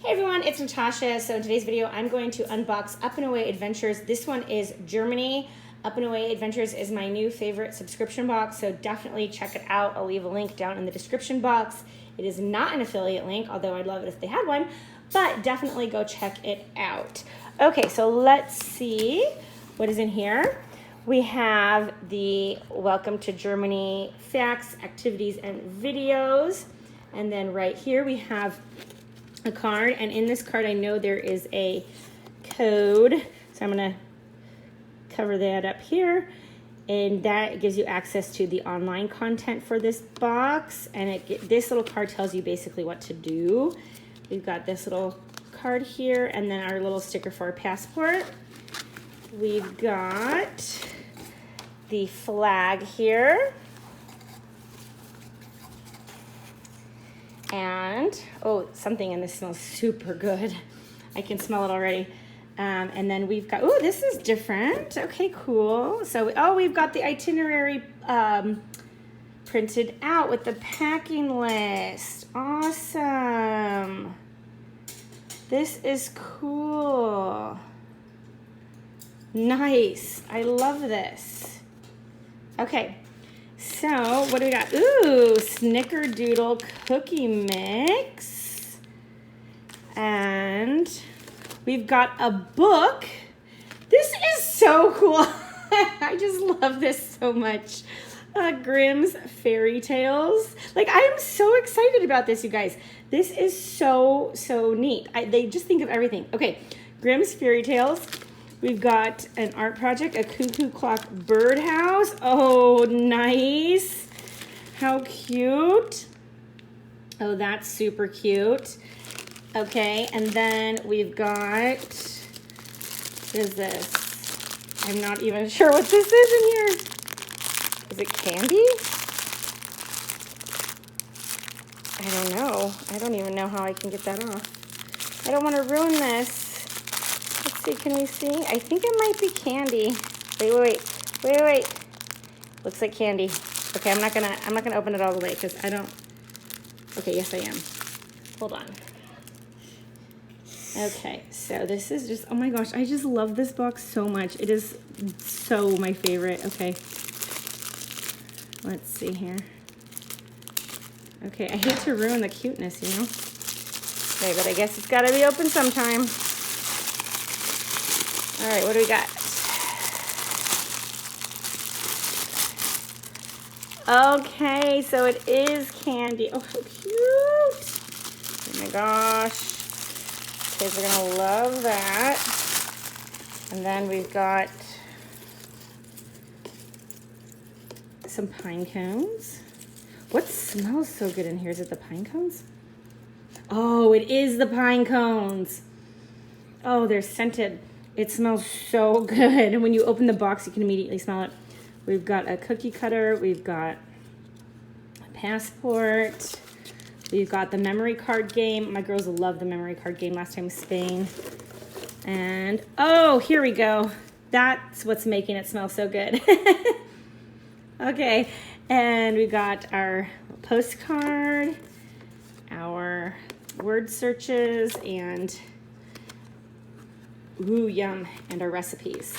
Hey everyone, it's Natasha. So in today's video, I'm going to unbox Up and Away Adventures. This one is Germany. Up and Away Adventures is my new favorite subscription box, so definitely check it out. I'll leave a link down in the description box. It is not an affiliate link, although I'd love it if they had one, but definitely go check it out. Okay, so let's see what is in here. We have the Welcome to Germany facts, activities, and videos. And then right here we have a card, and in this card I know there is a code, so I'm going to cover that up here, and that gives you access to the online content for this box, and this little card tells you basically what to do. We've got this little card here, and then our little sticker for our passport. We've got the flag here. And, oh, something in this smells super good. I can smell it already. And then we've got, oh, this is different. Okay, cool. So, oh, we've got the itinerary printed out with the packing list. Awesome. This is cool. Nice. I love this. Okay. So, what do we got? Ooh, Snickerdoodle cookie mix. And we've got a book. This is so cool. I just love this so much. Grimm's Fairy Tales. Like, I am so excited about this, you guys. This is so, so neat. They just think of everything. Okay, Grimm's Fairy Tales. We've got an art project, a cuckoo clock birdhouse. Oh, nice. How cute. Oh, that's super cute. Okay, and then we've got, what is this? I'm not even sure what this is in here. Is it candy? I don't know. I don't even know how I can get that off. I don't want to ruin this. Let's see, can we see? I think it might be candy. Wait. Looks like candy. Okay, I'm not gonna open it all the way because I don't. Okay, yes I am. Hold on. Okay, so this is just, oh my gosh, I just love this box so much. It is so my favorite. Okay. Let's see here. Okay, I hate to ruin the cuteness, you know? Okay, but I guess it's gotta be open sometime. All right, what do we got? Okay, so it is candy. Oh, how cute. Oh my gosh. Kids are gonna love that. And then we've got some pine cones. What smells so good in here? Is it the pine cones? Oh, it is the pine cones. Oh, they're scented. It smells so good. And when you open the box, you can immediately smell it. We've got a cookie cutter. We've got a passport. We've got the memory card game. My girls love the memory card game. Last time was Spain. And, oh, here we go. That's what's making it smell so good. Okay. And we've got our postcard, our word searches, and ooh, yum, and our recipes.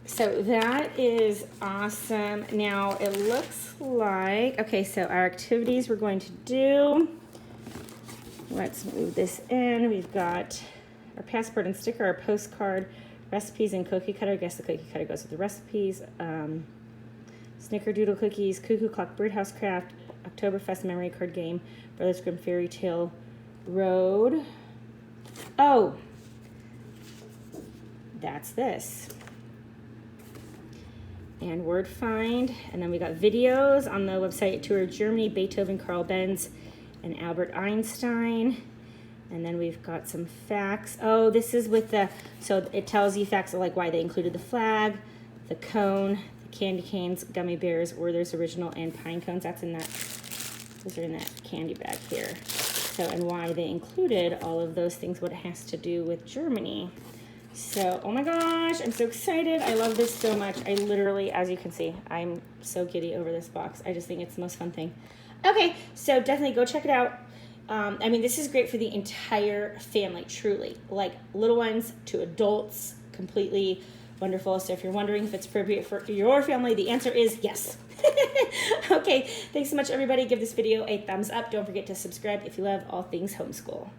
So that is awesome. Now it looks like, okay, so our activities we're going to do. Let's move this in. We've got our passport and sticker, our postcard, recipes, and cookie cutter. I guess the cookie cutter goes with the recipes. Snickerdoodle cookies, cuckoo clock birdhouse craft, Oktoberfest memory card game, Brothers Grimm Fairy Tale Road. Oh, that's this. And word find, and then we got videos on the website Tour of Germany, Beethoven, Carl Benz, and Albert Einstein. And then we've got some facts. Oh, this is with the, so it tells you facts like why they included the flag, the cone, the candy canes, gummy bears, Werther's Original, and pine cones. That's in that, those are in that candy bag here. So, and why they included all of those things, what it has to do with Germany. So, oh my gosh, I'm so excited. I love this so much. I literally, as you can see, I'm so giddy over this box. I just think it's the most fun thing. Okay, so definitely go check it out. I mean, this is great for the entire family, truly. Like little ones to adults, completely wonderful. So if you're wondering if it's appropriate for your family, the answer is yes. Okay, thanks so much, everybody. Give this video a thumbs up. Don't forget to subscribe if you love all things homeschool.